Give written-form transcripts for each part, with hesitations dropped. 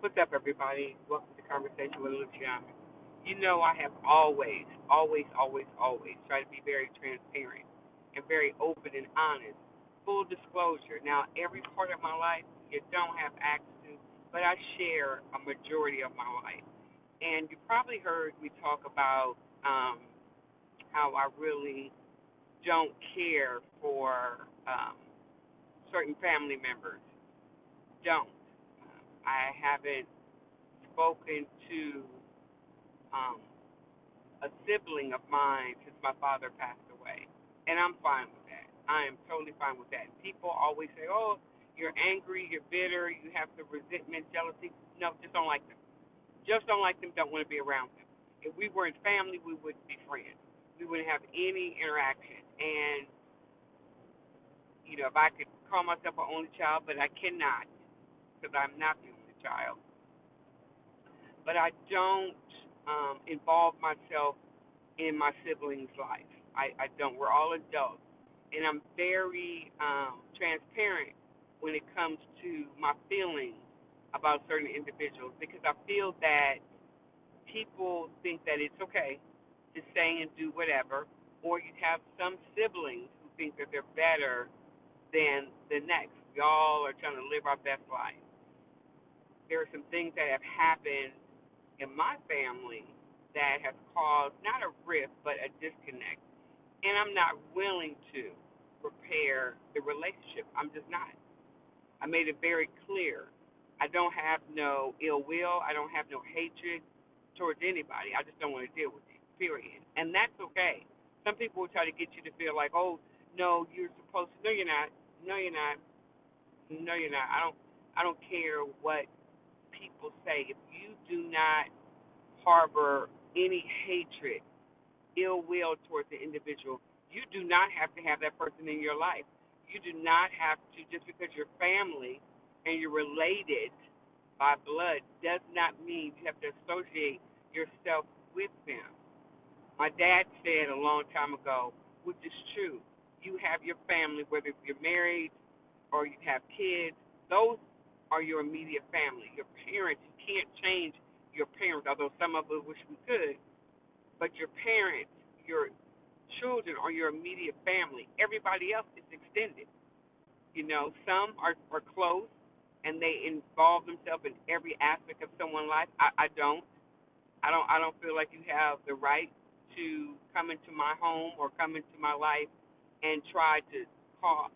What's up, everybody? Welcome to Conversation with Luciana. You know, I have always tried to be very transparent and very open and honest. Full disclosure. Now, every part of my life you don't have access to, but I share a majority of my life. And you probably heard me talk about how I really don't care for certain family members. Don't. I haven't spoken to um, a sibling of mine since my father passed away, and I'm fine with that. I am totally fine with that. People always say, "Oh, you're angry, you're bitter, you have the resentment, jealousy." No, just don't like them. Just don't like them. Don't want to be around them. If we weren't family, we wouldn't be friends. We wouldn't have any interaction. And if I could call myself an only child, but I cannot because I'm not the only child. But I don't involve myself in my siblings' life. I don't. We're all adults, and I'm very transparent when it comes to my feelings about certain individuals because I feel that people think that it's okay to say and do whatever, or you have some siblings who think that they're better than the next. We all are trying to live our best life. There are some things that have happened in my family that has caused not a rift but a disconnect, and I'm not willing to repair the relationship. I'm just not. I made it very clear. I don't have no ill will. I don't have no hatred towards anybody. I just don't want to deal with it. Period. And that's okay. Some people will try to get you to feel like, oh, no, you're supposed to. No, you're not. No, you're not. No, you're not. I don't care what people say. If you do not harbor any hatred, ill will towards the individual, you do not have to have that person in your life. You do not have to, just because you're family and you're related by blood, does not mean you have to associate yourself with them. My dad said a long time ago, which is true, you have your family, whether you're married or you have kids, those are your immediate family. Your parents, you can't change your parents, although some of us wish we could, but your parents, your children are your immediate family. Everybody else is extended. Some are close and they involve themselves in every aspect of someone's life. I don't. I don't feel like you have the right to come into my home or come into my life and try to cause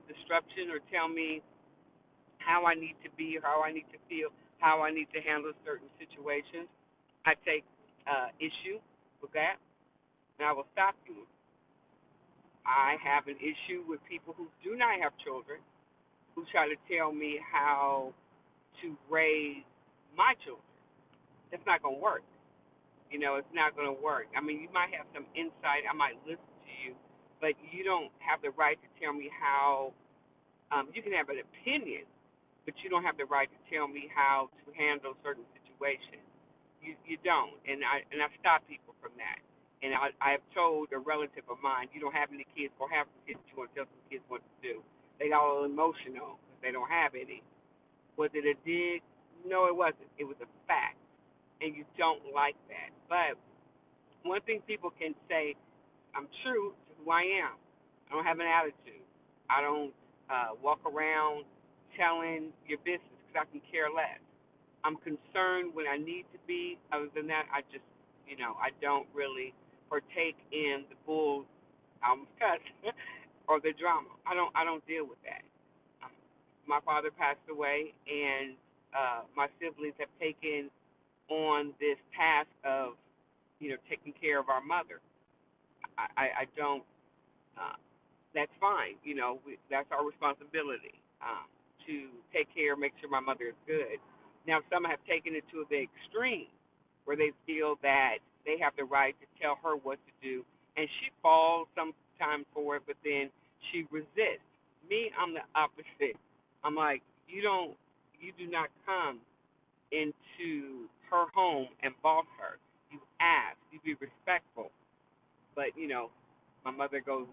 disruption or tell me how I need to be, how I need to feel, how I need to handle certain situations. I take issue with that, and I will stop you. I have an issue with people who do not have children who try to tell me how to raise my children. That's not going to work. It's not going to work. I mean, you might have some insight. I might listen to you, but you don't have the right to tell me how. You can have an opinion, but you don't have the right to tell me how to handle certain situations. You don't, and I stop people from that. And I've told a relative of mine, you don't have any kids, or have some kids, you want to tell some kids what to do. They got all emotional because they don't have any. Was it a dig? No, it wasn't. It was a fact, and you don't like that. But one thing people can say, I'm true to who I am. I don't have an attitude. I don't walk around telling your business because I can care less. I'm concerned when I need to be. Other than that, I just, I don't really partake in the bull, I almost cuss, or the drama. I don't deal with that. Um, my father passed away, and my siblings have taken on this task of, taking care of our mother. I don't. Uh, that's fine. That's our responsibility to take care, make sure my mother is good. Now, some have taken it to the extreme where they feel that they have the right to tell her what to do, and she falls sometimes for it, but then she resists. Me, I'm the opposite. I'm like, you do not come into her home and boss her. You ask, you be respectful, but my mother goes,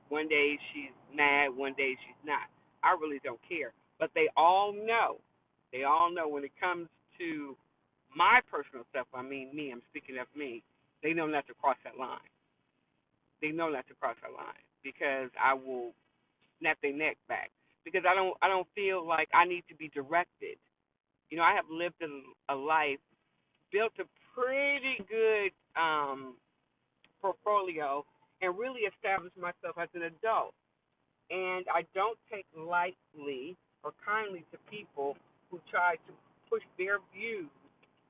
one day she's mad, one day she's not. I really don't care. But they all know They all know when it comes to my personal stuff, I mean me, I'm speaking of me, they know not to cross that line. They know not to cross that line because I will snap their neck back. Because I don't feel like I need to be directed. I have lived a life, built a pretty good portfolio, and really established myself as an adult. And I don't take lightly or kindly to people who try to push their views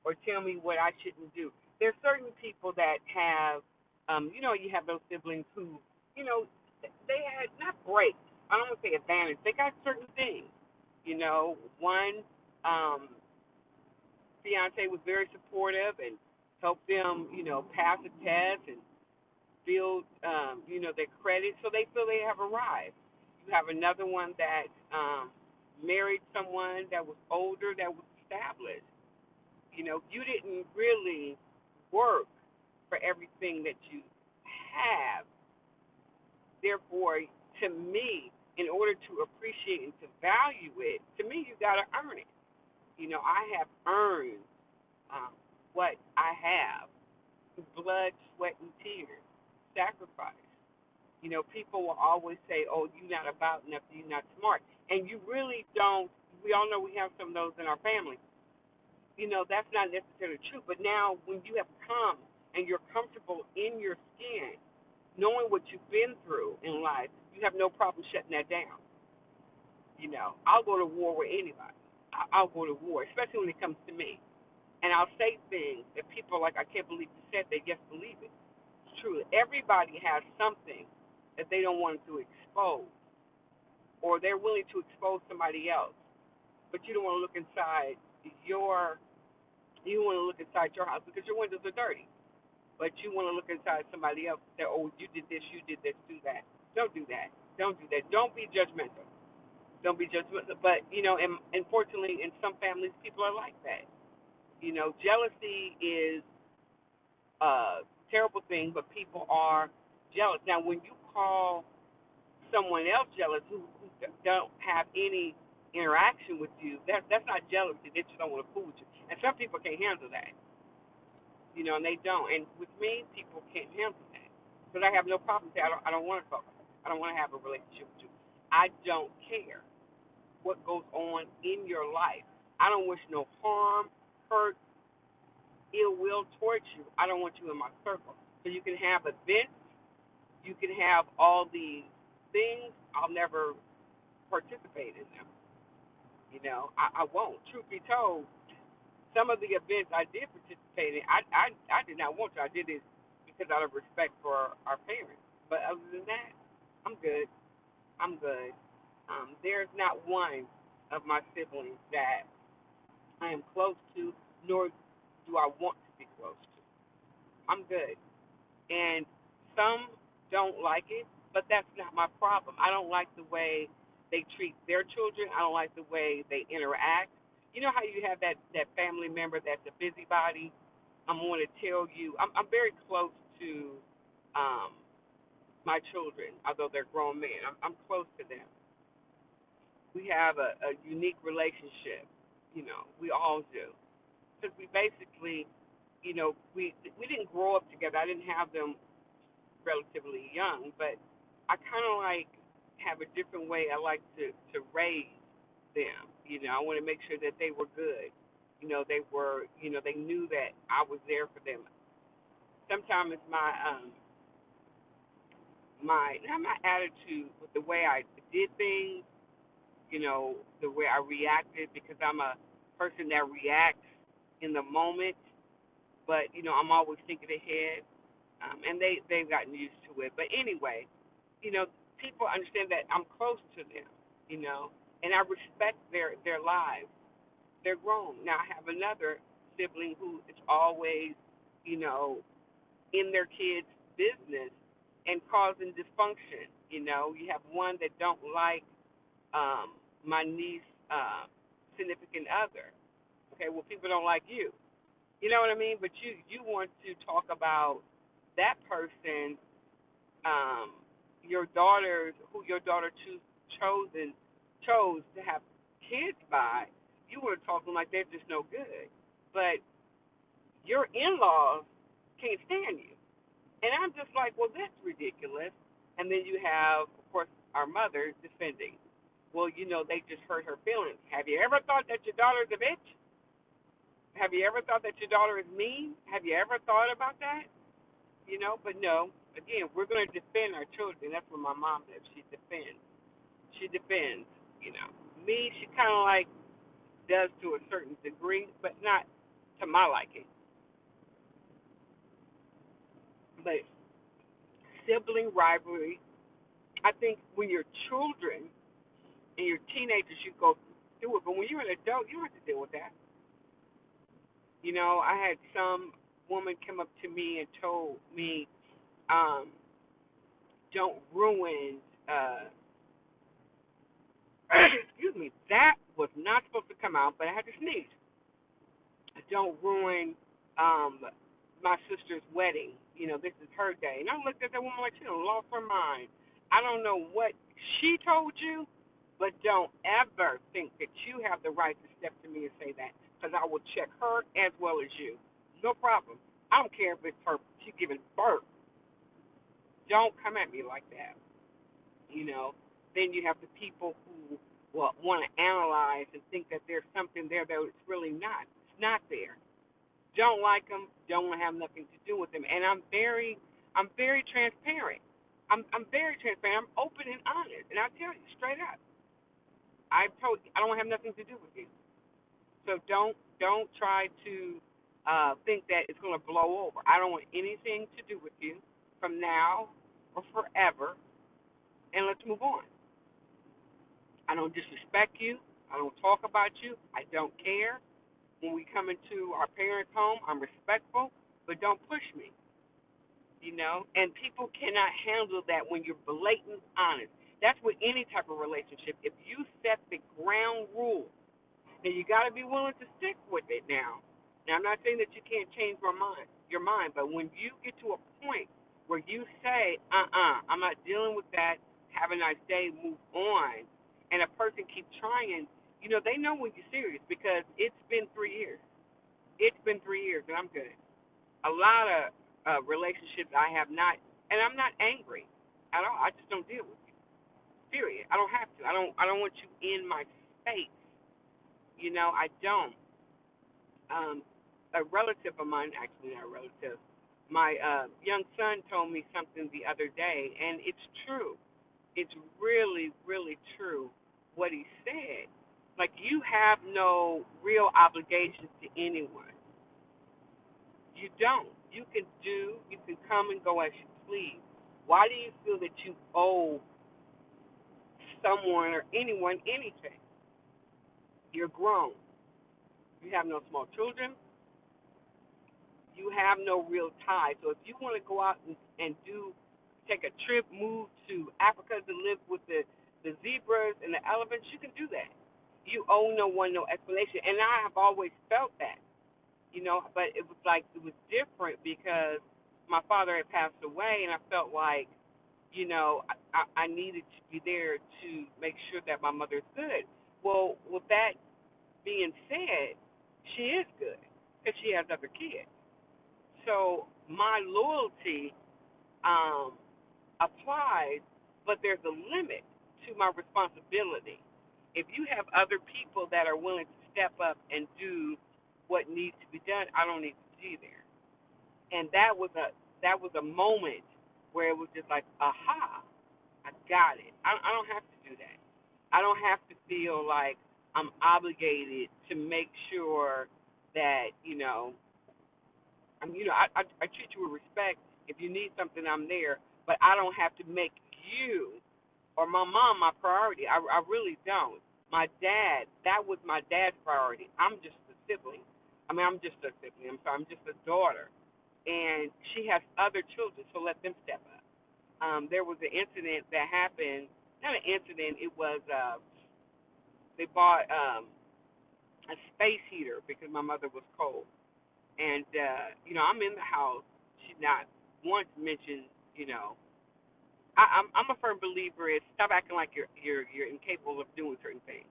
or tell me what I shouldn't do. There's certain people that have, you have those siblings who, you know, they had not breaks. I don't want to say advantage. They got certain things. One fiance was very supportive and helped them, pass a test and build, their credit, so they feel they have arrived. You have another one that married someone that was older, that was established. You didn't really work for everything that you have. Therefore, to me, in order to appreciate and to value it, to me, you got to earn it. I have earned um, what I have through blood, sweat, and tears, sacrifice. People will always say, "Oh, you're not about nothing. You're not smart," and you really don't. We all know we have some of those in our family. That's not necessarily true. But now, when you have come and you're comfortable in your skin, knowing what you've been through in life, you have no problem shutting that down. I'll go to war with anybody. I'll go to war, especially when it comes to me. And I'll say things that people are like, I can't believe you said that. Yes, believe it. It's true. Everybody has something that they don't want to expose, or they're willing to expose somebody else, but you don't want to look inside your you want to look inside your house because your windows are dirty. But you want to look inside somebody else and say, "Oh, you did this, you did this, do that." Don't do that. Don't do that. Don't be judgmental. Don't be judgmental. But and unfortunately, in some families, people are like that. Jealousy is a terrible thing, but people are jealous. Now, when you call someone else jealous who don't have any interaction with you, that's not jealousy. They just don't want to fool with you. And some people can't handle that, and they don't. And with me, people can't handle that because I have no problem saying I don't want to talk. I don't want to have a relationship with you. I don't care what goes on in your life. I don't wish no harm, hurt, ill will towards you. I don't want you in my circle. So you can have events, you can have all these things. I'll never participate in them. I won't. Truth be told, some of the events I did participate in, I did not want to. I did it because out of respect for our parents. But other than that, I'm good. I'm good. There's not one of my siblings that I am close to, nor do I want to be close to. I'm good. And some don't like it, but that's not my problem. I don't like the way they treat their children. I don't like the way they interact. You know how you have that family member that's a busybody? I'm going to tell you, I'm very close to um, my children, although they're grown men. I'm close to them. We have a unique relationship. We all do. Because we basically, we didn't grow up together. I didn't have them relatively young, but I kind of like have a different way I like to raise them. I want to make sure that they were good. They were, they knew that I was there for them. Sometimes it's my not my attitude, but the way I did things. The way I reacted, because I'm a person that reacts in the moment, but I'm always thinking ahead. And they've gotten used to it. But anyway, you know, people understand that I'm close to them, and I respect their lives. They're grown. Now I have another sibling who is always, you know, in their kids' business and causing dysfunction. You have one that don't like my niece significant other. Okay, well people don't like you. You know what I mean? But you want to talk about that person, um, your daughter's who your daughter chose to have kids by. You want to talk to them like they're just no good. But your in-laws can't stand you. And I'm just like, well, that's ridiculous. And then you have, of course, our mother defending. Well, they just hurt her feelings. Have you ever thought that your daughter's a bitch? Have you ever thought that your daughter is mean? Have you ever thought about that? But no. Again, we're going to defend our children. That's what my mom does. She defends. She defends. Me, she kind of like does to a certain degree, but not to my liking. But sibling rivalry, I think when you're children and you're teenagers, you go through it. But when you're an adult, you don't have to deal with that. I had some woman come up to me and told me, um, don't ruin, excuse me, that was not supposed to come out, but I had to sneeze. Don't ruin my sister's wedding. This is her day. And I looked at that woman like she done lost her mind. I don't know what she told you, but don't ever think that you have the right to step to me and say that, because I will check her as well as you. No problem. I don't care if it's her, she's giving birth. Don't come at me like that. You know. Then you have the people who want to analyze and think that there's something there that it's really not. It's not there. Don't like them. Don't want to have nothing to do with them. And I'm very transparent. I'm very transparent. I'm open and honest, and I tell you straight up. I've told you I don't have nothing to do with you. So don't try to think that it's going to blow over. I don't want anything to do with you from now or forever, and let's move on. I don't disrespect you. I don't talk about you. I don't care. When we come into our parents' home, I'm respectful, but don't push me. And people cannot handle that when you're blatant honest. That's with any type of relationship. If you set the ground rules, then you got to be willing to stick with it now. Now, I'm not saying that you can't change your mind, but when you get to a point where you say, I'm not dealing with that, have a nice day, move on, and a person keeps trying, they know when you're serious because it's been 3 years. It's been 3 years, and I'm good. A lot of relationships I have not, and I'm not angry at all. I just don't deal with you. Period. I don't have to. I don't want you in my space. I don't. A relative of mine, actually not a relative, my young son told me something the other day, and it's true. It's really, really true what he said. Like, you have no real obligation to anyone. You don't. You can come and go as you please. Why do you feel that you owe someone or anyone anything? You're grown. You have no small children. You have no real tie. So if you want to go out and take a trip, move to Africa to live with the zebras and the elephants, you can do that. You owe no one no explanation. And I have always felt that, but it was like it was different because my father had passed away, and I felt like, I needed to be there to make sure that my mother's good. Well, with that being said, she is good because she has other kids. So my loyalty um, applies, but there's a limit to my responsibility. If you have other people that are willing to step up and do what needs to be done, I don't need to be there. And that was a moment where it was just like, aha, I got it. I don't have to do that. I don't have to feel like I'm obligated to make sure that I treat you with respect. If you need something, I'm there. But I don't have to make you or my mom my priority. I really don't. My dad, that was my dad's priority. I'm just a sibling. I'm just a sibling. I'm sorry. I'm just a daughter. And she has other children, so let them step up. There was an incident that happened. Not an incident. It was they bought a space heater because my mother was cold. And I'm in the house. She not once mentioned, I'm a firm believer in stop acting like you're incapable of doing certain things.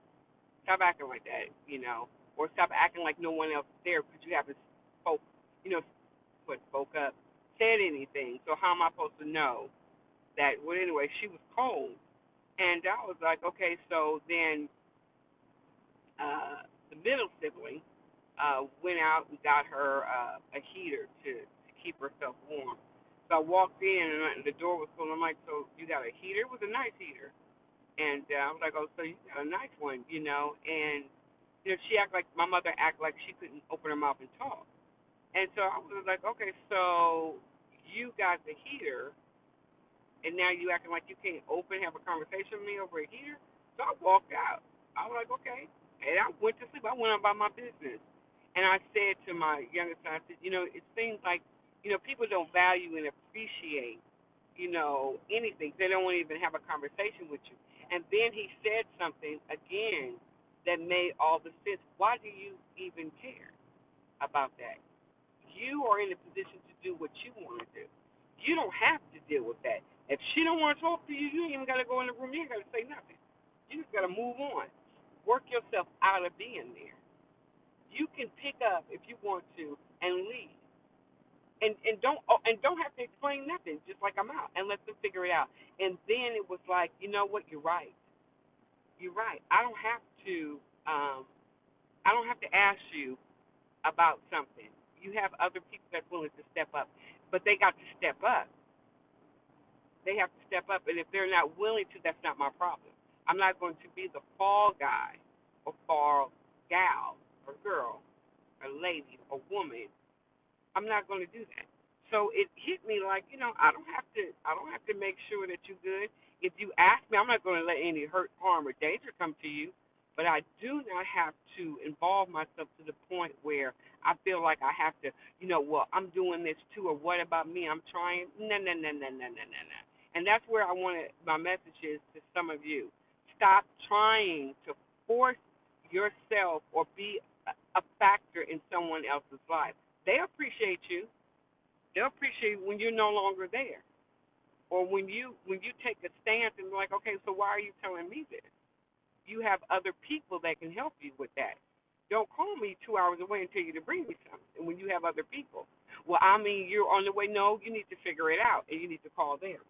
stop acting like that, or stop acting like no one else is there because you haven't spoke, you know, spoke up, said anything. So how am I supposed to know that? Well, anyway, she was cold, and I was like, okay, so then the middle sibling went out and got her a heater to keep herself warm. So I walked in and the door was closed. I'm like, so you got a heater? It was a nice heater. And I was like, oh, so you got a nice one, And she acted like my mother acted like she couldn't open her mouth and talk. And so I was like, okay, so you got the heater, and now you acting like you can't have a conversation with me over a heater. So I walked out. I was like, okay, and I went to sleep. I went on about my business, and I said to my youngest son, I said, it seems like, people don't value and appreciate, anything. They don't want to even have a conversation with you. And then he said something again that made all the sense. Why do you even care about that? You are in a position to do what you want to do. You don't have to deal with that. If she don't want to talk to you, you ain't even got to go in the room. You ain't got to say nothing. You just got to move on. Work yourself out of being there. You can pick up if you want to and leave. And don't have to explain nothing. Just like I'm out and let them figure it out. And then it was like, you know what? You're right. You're right. I don't have to. I don't have to ask you about something. You have other people that's willing to step up, but they got to step up. They have to step up, and if they're not willing to, that's not my problem. I'm not going to be the fall guy or fall gal or girl or lady or woman. I'm not going to do that. So it hit me like, I don't have to. I don't have to make sure that you're good. If you ask me, I'm not going to let any hurt, harm, or danger come to you. But I do not have to involve myself to the point where I feel like I have to, well, I'm doing this too, or what about me? I'm trying. No, no, no, no, no, no, no, no. And that's where I wanted my message is to some of you. Stop trying to force yourself or be a factor in someone else's life. They appreciate you. They'll appreciate you when you're no longer there, or when you take a stance and be like, okay, so why are you telling me this? You have other people that can help you with that. Don't call me 2 hours away and tell you to bring me something when you have other people. Well, you're on the way. No, you need to figure it out, and you need to call them.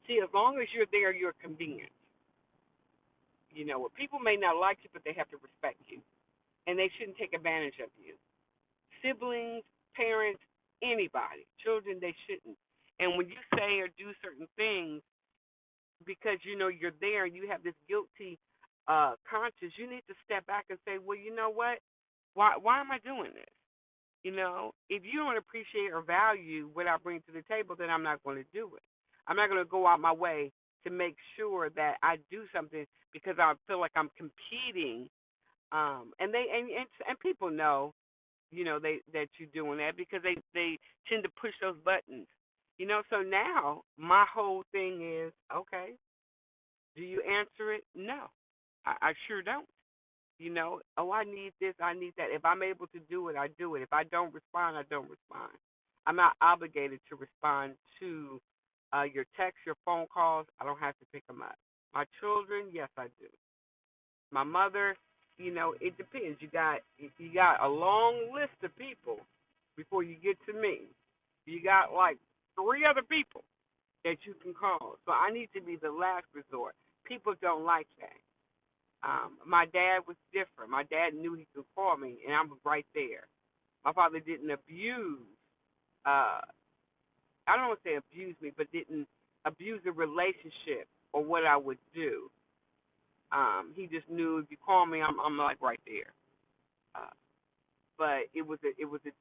See, as long as you're there, you're convenient. People may not like you, but they have to respect you, and they shouldn't take advantage of you. Siblings, parents, anybody, children, they shouldn't. And when you say or do certain things, because you're there and you have this guilty conscience, you need to step back and say, well, you know what? Why am I doing this? If you don't appreciate or value what I bring to the table, then I'm not going to do it. I'm not going to go out my way to make sure that I do something because I feel like I'm competing. And people know, that you're doing that because they tend to push those buttons. So now my whole thing is, okay, do you answer it? No, I sure don't. Oh, I need this, I need that. If I'm able to do it, I do it. If I don't respond, I don't respond. I'm not obligated to respond to your texts, your phone calls. I don't have to pick them up. My children, yes, I do. My mother, it depends. You got a long list of people before you get to me. You got like 3 other people that you can call. So I need to be the last resort. People don't like that. My dad was different. My dad knew he could call me, and I was right there. My father didn't abuse. I don't want to say abuse me, but didn't abuse the relationship or what I would do. He just knew if you call me, I'm like right there. Uh, but it was a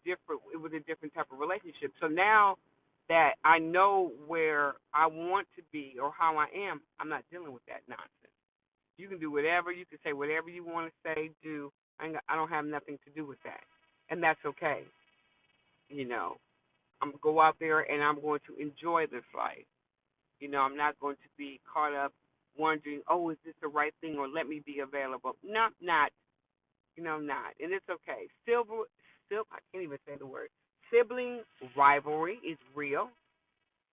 different type of relationship. So now that I know where I want to be or how I am, I'm not dealing with that nonsense. You can do whatever, you can say whatever you want to say, do. I don't have nothing to do with that, and that's okay. I'm gonna go out there and I'm going to enjoy this life. I'm not going to be caught up wondering, oh, is this the right thing, or let me be available. Not. Not. And it's okay. I can't even say the word. Sibling rivalry is real,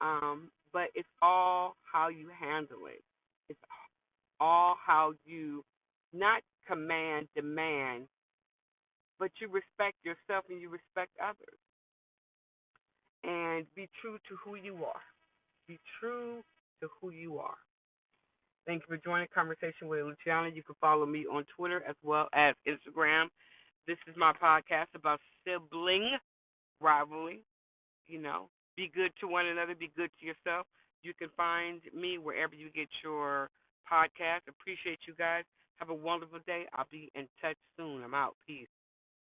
but it's all how you handle it. It's all how you not command, demand, but you respect yourself and you respect others. And be true to who you are. Be true to who you are. Thank you for joining Conversation with Luciana. You can follow me on Twitter as well as Instagram. This is my podcast about sibling rivalry. You know, be good to one another, be good to yourself. You can find me wherever you get your podcast. Appreciate you guys. Have a wonderful day. I'll be in touch soon. I'm out. Peace.